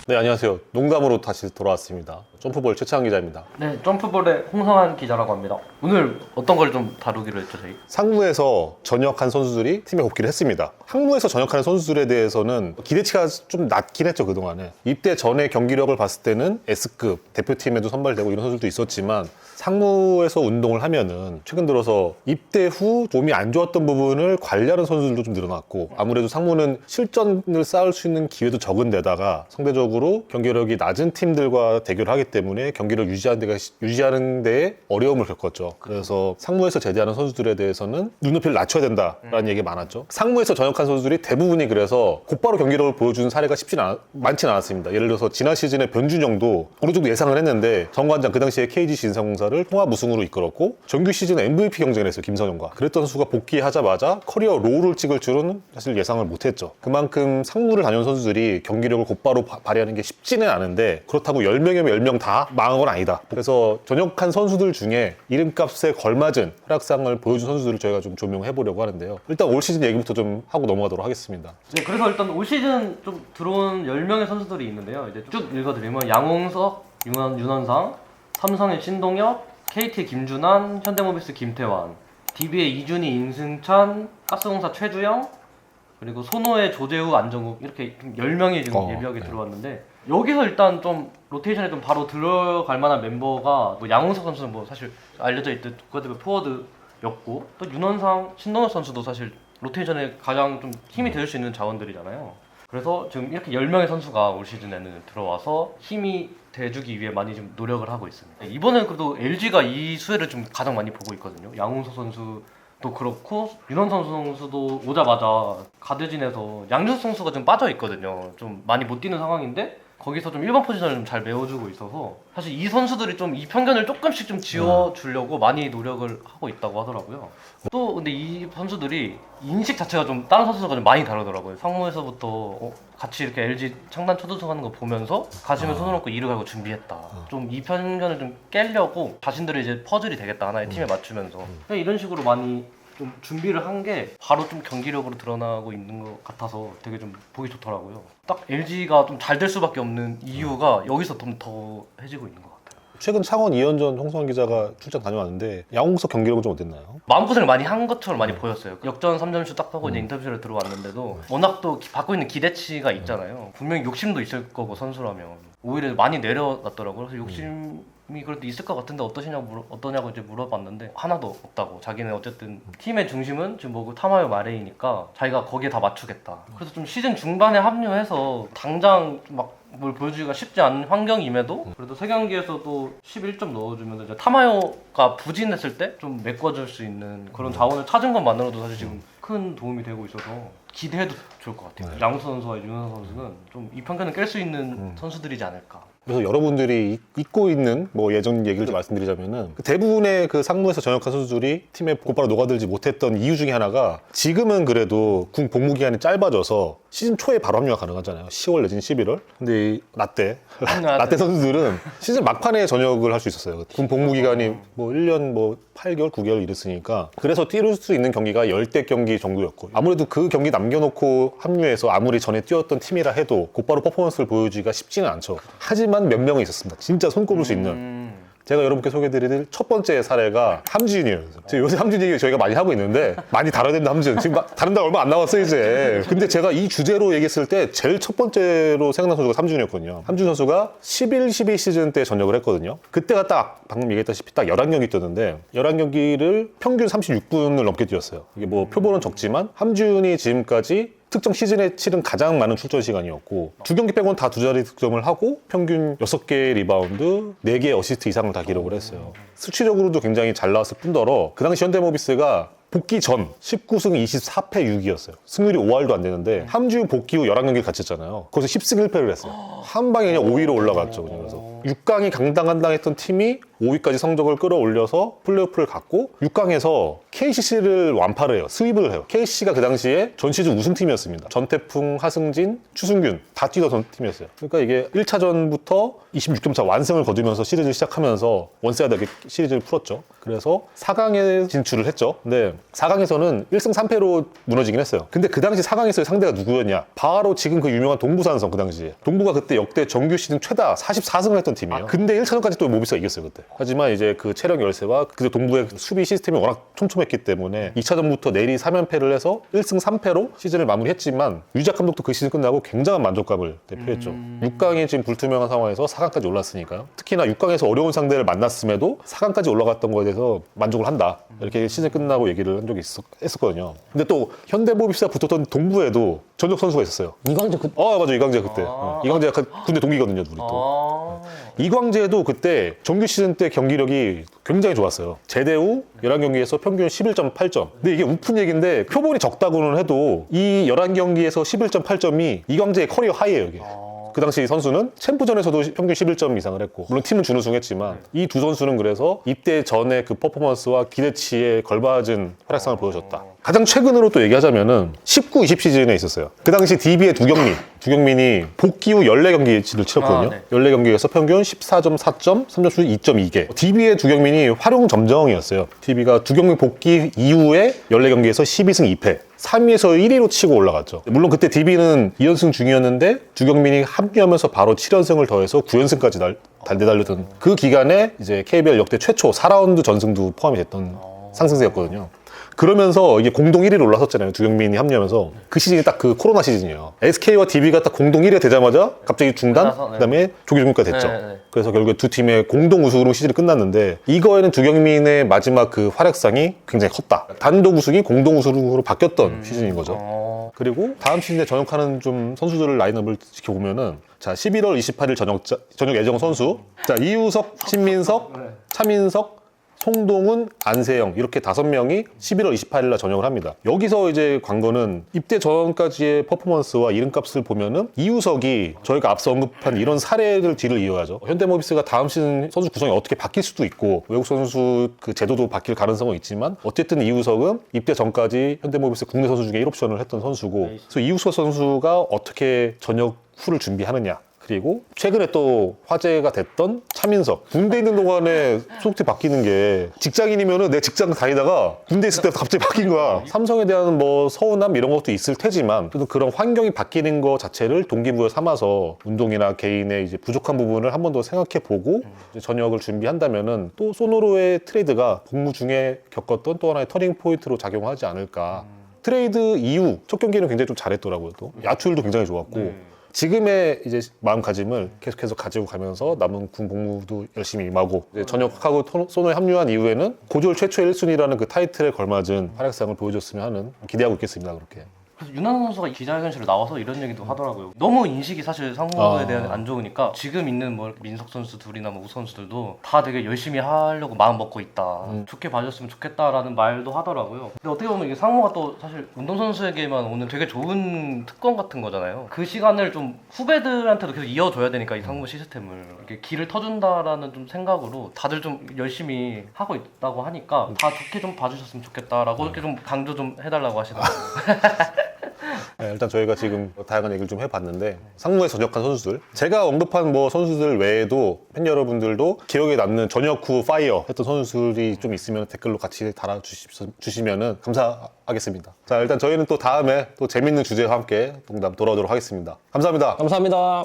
네, 안녕하세요. 농담으로 다시 돌아왔습니다. 점프볼 최창한 기자입니다. 네, 점프볼의 홍성환 기자라고 합니다. 오늘 어떤 걸 좀 다루기로 했죠, 저희? 상무에서 전역한 선수들이 팀에 복귀를 했습니다. 상무에서 전역하는 선수들에 대해서는 기대치가 좀 낮긴 했죠, 그동안에. 입대 전에 경기력을 봤을 때는 S급, 대표팀에도 선발되고 이런 선수들도 있었지만 상무에서 운동을 하면은 최근 들어서 입대 후 몸이 안 좋았던 부분을 관리하는 선수들도 좀 늘어났고, 아무래도 상무는 실전을 쌓을 수 있는 기회도 적은 데다가 상대적으로 경기력이 낮은 팀들과 대결을 하기 때문에 경기를 유지하는 데에 어려움을 겪었죠. 그래서 상무에서 제대하는 선수들에 대해서는 눈높이를 낮춰야 된다라는 얘기가 많았죠. 상무에서 전역한 선수들이 대부분이 그래서 곧바로 경기력을 보여주는 사례가 많지는 않았습니다. 예를 들어서 지난 시즌에 변준영도 어느 정도 예상을 했는데 정관장 그 당시에 KGC 인삼공사를 통합 우승으로 이끌었고 정규 시즌 MVP 경쟁을 했어요, 김선영과. 그랬던 선수가 복귀하자마자 커리어 로우를 찍을 줄은 사실 예상을 못했죠. 그만큼 상무를 다녀온 선수들이 경기력을 곧바로 발휘하는 게 쉽지는 않은데, 그렇다고 10명이면 10명 다 망한 건 아니다. 그래서 전역한 선수들 중에 이름값에 걸맞은 활약상을 보여준 선수들을 저희가 좀 조명해보려고 하는데요. 일단 올 시즌 얘기부터 좀 하고 넘어가도록 하겠습니다. 네, 그래서 일단 올 시즌 좀 들어온 10명의 선수들이 있는데요. 이제 쭉 읽어드리면 양홍석, 윤원상, 삼성의 신동엽, KT의 김준환, 현대모비스 김태환, DB의 이준희, 인승찬, 가스공사 최주영, 그리고 손호의 조재우, 안정욱, 이렇게 10명이 지금 예비하게 들어왔는데, 여기서 일단 좀 로테이션에 좀 바로 들어갈 만한 멤버가, 뭐 양홍석 선수는 뭐 사실 알려져 있듯 국가대표 포워드였고, 또 윤원상, 신동엽 선수도 사실 로테이션에 가장 좀 힘이 될 수 있는 자원들이잖아요. 그래서 지금 이렇게 10명의 선수가 올 시즌에는 들어와서 힘이 돼주기 위해 많이 좀 노력을 하고 있습니다. 이번엔 그래도 LG가 이 수혜를 좀 가장 많이 보고 있거든요. 양홍석 선수도 그렇고 윤원상 선수도 오자마자 가드진에서 양준석 선수가 좀 빠져 있거든요. 좀 많이 못 뛰는 상황인데 거기서 좀 1번 포지션을 좀 잘 메워주고 있어서 사실 이 선수들이 좀 이 편견을 조금씩 좀 지워주려고 많이 노력을 하고 있다고 하더라고요. 또 근데 이 선수들이 인식 자체가 좀 다른 선수들과 좀 많이 다르더라고요. 상무에서부터 같이 이렇게 LG 창단 초등생하는 거 보면서 가슴에 손을 얹고 이를 갈고 준비했다. 좀 이 편견을 좀 깨려고 자신들이 이제 퍼즐이 되겠다, 하나의 팀에 맞추면서 그냥 이런 식으로 많이 좀 준비를 한 게 바로 좀 경기력으로 드러나고 있는 것 같아서 되게 좀 보기 좋더라고요. 딱 LG가 좀 잘 될 수밖에 없는 이유가 여기서 좀 더 해지고 있는 것 같아요. 최근 창원 2연전 홍성환 기자가 출장 다녀왔는데 양홍석 경기력은 좀 어땠나요? 마음고생을 많이 한 것처럼 많이 보였어요. 역전 3점슛 딱 하고 이제 인터뷰실에 들어왔는데도 워낙 또 받고 있는 기대치가 있잖아요. 분명히 욕심도 있을 거고 선수라면 오히려 많이 내려놨더라고요. 그래서 욕심이 그래도 있을 것 같은데 어떠냐고 이제 물어봤는데 하나도 없다고. 자기는 어쨌든 팀의 중심은 지금 뭐 타마요 마레이니까 자기가 거기에 다 맞추겠다. 그래서 좀 시즌 중반에 합류해서 당장 막 뭘 보여주기가 쉽지 않은 환경임에도 그래도 세 경기에서도 11점 넣어주면서 이제 타마요가 부진했을 때 좀 메꿔줄 수 있는 그런 자원을 찾은 것만으로도 사실 지금 큰 도움이 되고 있어서 기대해도 좋을 것 같아요. 양수 선수와 윤현석 선수는 좀 이 편견을 깰 수 있는 선수들이지 않을까. 그래서 여러분들이 잊고 있는 뭐 예전 얘기를 좀 말씀드리자면은 대부분의 그 상무에서 전역한 선수들이 팀에 곧바로 녹아들지 못했던 이유 중에 하나가, 지금은 그래도 군 복무 기간이 짧아져서 시즌 초에 바로 합류가 가능하잖아요. 10월 내지는 11월. 근데 이 라떼 선수들은 시즌 막판에 전역을 할 수 있었어요. 군 복무 기간이 뭐 1년 뭐 8개월, 9개월 이랬으니까. 그래서 뛰를 수 있는 경기가 10대 경기 정도였고, 아무래도 그 경기 남겨놓고 합류해서 아무리 전에 뛰었던 팀이라 해도 곧바로 퍼포먼스를 보여주기가 쉽지는 않죠. 하지만 몇 명은 있었습니다. 진짜 손꼽을 수 있는. 제가 여러분께 소개해드릴 첫 번째 사례가 함지윤이에요. 요새 함지윤 얘기 저희가 많이 하고 있는데 많이 다뤄야 된다, 함지윤. 지금 다른 달 얼마 안 남았어요, 이제. 근데 제가 이 주제로 얘기했을 때 제일 첫 번째로 생각난 선수가 함지윤이었거든요. 함지윤 선수가 11, 12 시즌 때 전역을 했거든요. 그때가 딱 방금 얘기했다시피 딱 11경기 뛰었는데 11경기를 평균 36분을 넘게 뛰었어요. 이게 뭐 표본은 적지만 함지윤이 지금까지 특정 시즌에 치른 가장 많은 출전 시간이었고, 두 경기 빼고는 다 두 자리 득점을 하고 평균 6개의 리바운드, 4개의 어시스트 이상을 다 기록을 했어요. 수치적으로도 굉장히 잘 나왔을 뿐더러 그 당시 현대모비스가 복귀 전 19승 24패 6이었어요. 승률이 5할도 안 되는데 함지훈 복귀 후 11경기를 같이 했잖아요. 거기서 10승 1패를 했어요. 한 방에 그냥 5위로 올라갔죠. 그래서 6강이 강당한당했던 팀이 5위까지 성적을 끌어올려서 플레이오프를 갔고 6강에서 KCC를 완파를 해요. 스윕을 해요. KCC가 그 당시에 전 시즌 우승팀이었습니다. 전태풍, 하승진, 추승균 다 뛰던 팀이었어요. 그러니까 이게 1차전부터 26점 차 완승을 거두면서 시리즈를 시작하면서 원세아드하게 시리즈를 풀었죠. 그래서 4강에 진출을 했죠. 근데 4강에서는 1승 3패로 무너지긴 했어요. 근데 그 당시 4강에서의 상대가 누구였냐? 바로 지금 그 유명한 동부산성 그 당시에. 동부가 그때 역대 정규 시즌 최다 44승을 했던 팀이에요. 근데 1차전까지 또 모비스가 이겼어요 그때. 하지만 이제 그 체력 열세와 그때 동부의 수비 시스템이 워낙 촘촘했기 때문에 2차전부터 내리 3연패를 해서 1승 3패로 시즌을 마무리했지만 유작 감독도 그 시즌 끝나고 굉장한 만족감을 대표했죠. 6강이 지금 불투명한 상황에서 4강까지 올랐으니까요. 특히나 6강에서 어려운 상대를 만났음에도 4강까지 올라갔던 거에 대해서 만족을 한다. 이렇게 시즌 끝나고 얘기를 한 적이 했었거든요. 근데 또 현대모비스가 붙었던 동부에도 전적 선수가 있었어요. 이광재 맞아, 이광재 그때. 이광재가 군대 동기거든요, 우리 또. 이광재도 그때 정규 시즌 때 경기력이 굉장히 좋았어요. 제대 후 11경기에서 평균 11.8점. 근데 이게 우픈 얘기인데 표본이 적다고는 해도 이 11경기에서 11.8점이 이광재의 커리어 하이예요, 이게. 그 당시 선수는 챔프전에서도 평균 11점 이상을 했고 물론 팀은 준우승했지만 이 두 선수는 그래서 입대 전에 그 퍼포먼스와 기대치에 걸맞은 활약상을 보여줬다. 가장 최근으로 또 얘기하자면은 19-20 시즌에 있었어요. 그 당시 DB의 두경민이 복귀 후 14경기를 치렀거든요. 14경기에서 평균 14.4점, 3점슛 2.2개. DB의 두경민이 활용 점정이었어요. DB가 두경민 복귀 이후에 14경기에서 12승 2패. 3위에서 1위로 치고 올라갔죠. 물론 그때 DB는 2연승 중이었는데 두경민이 합류하면서 바로 7연승을 더해서 9연승까지 내달렸던 그 기간에 이제 KBL 역대 최초 4라운드 전승도 포함이 됐던 상승세였거든요. 그러면서 이게 공동 1위로 올라섰잖아요. 두경민이 합류하면서. 그 시즌이 딱 그 코로나 시즌이에요. SK와 DB가 딱 공동 1위가 되자마자 갑자기 중단, 그다음에 조기종료가 됐죠. 그래서 결국에 두 팀의 공동 우승으로 시즌이 끝났는데 이거에는 두경민의 마지막 그 활약상이 굉장히 컸다. 단독 우승이 공동 우승으로 바뀌었던 시즌인 거죠. 그리고 다음 시즌에 전역하는 좀 선수들을 라인업을 지켜보면은 자 11월 28일 전역 예정 선수 자 이우석, 신민석, 차민석, 송동훈, 안세영 이렇게 5명이 11월 28일 날 전역을 합니다. 여기서 이제 관건은 입대 전까지의 퍼포먼스와 이름값을 보면은 이우석이 저희가 앞서 언급한 이런 사례를 뒤를 이어야죠. 현대모비스가 다음 시즌 선수 구성이 어떻게 바뀔 수도 있고 외국 선수 그 제도도 바뀔 가능성은 있지만 어쨌든 이우석은 입대 전까지 현대모비스 국내 선수 중에 1옵션을 했던 선수고 그래서 이우석 선수가 어떻게 전역 후를 준비하느냐 그리고 최근에 또 화제가 됐던 차민석. 군대 있는 동안에 소속팀 바뀌는 게 직장인이면은 내 직장 다니다가 군대 있을 때 갑자기 바뀐 거야. 삼성에 대한 뭐 서운함 이런 것도 있을 테지만 그래도 그런 환경이 바뀌는 거 자체를 동기부여 삼아서 운동이나 개인의 이제 부족한 부분을 한 번 더 생각해 보고 전역을 준비한다면은 또 소노로의 트레이드가 복무 중에 겪었던 또 하나의 터닝 포인트로 작용하지 않을까. 트레이드 이후 첫 경기는 굉장히 좀 잘했더라고요. 또 야투율도 굉장히 좋았고. 지금의 이제 마음가짐을 계속해서 가지고 가면서 남은 군 복무도 열심히 임하고 이제 전역하고 소노에 합류한 이후에는 고졸 최초의 1순위라는 그 타이틀에 걸맞은 활약상을 보여줬으면 하는 기대하고 있겠습니다. 그렇게. 그래서 윤환 선수가 기자회견실에 나와서 이런 얘기도 하더라고요. 너무 인식이 사실 상무에 대한 안 좋으니까 지금 있는 뭐 민석 선수 둘이나 뭐 우 선수들도 다 되게 열심히 하려고 마음 먹고 있다. 좋게 봐줬으면 좋겠다라는 말도 하더라고요. 근데 어떻게 보면 이게 상무가 또 사실 운동선수에게만 오는 되게 좋은 특권 같은 거잖아요. 그 시간을 좀 후배들한테도 계속 이어줘야 되니까 이 상무 시스템을 이렇게 길을 터준다라는 좀 생각으로 다들 좀 열심히 하고 있다고 하니까 다 좋게 좀 봐주셨으면 좋겠다라고 이렇게 좀 강조 좀 해달라고 하시더라고요. 네, 일단 저희가 지금 다양한 얘기를 좀 해봤는데 상무에 전역한 선수들 제가 언급한 뭐 선수들 외에도 팬 여러분들도 기억에 남는 전역 후 파이어 했던 선수들이 좀 있으면 댓글로 같이 달아주시면 감사하겠습니다. 자 일단 저희는 또 다음에 또 재밌는 주제와 함께 동담 돌아오도록 하겠습니다. 감사합니다. 감사합니다.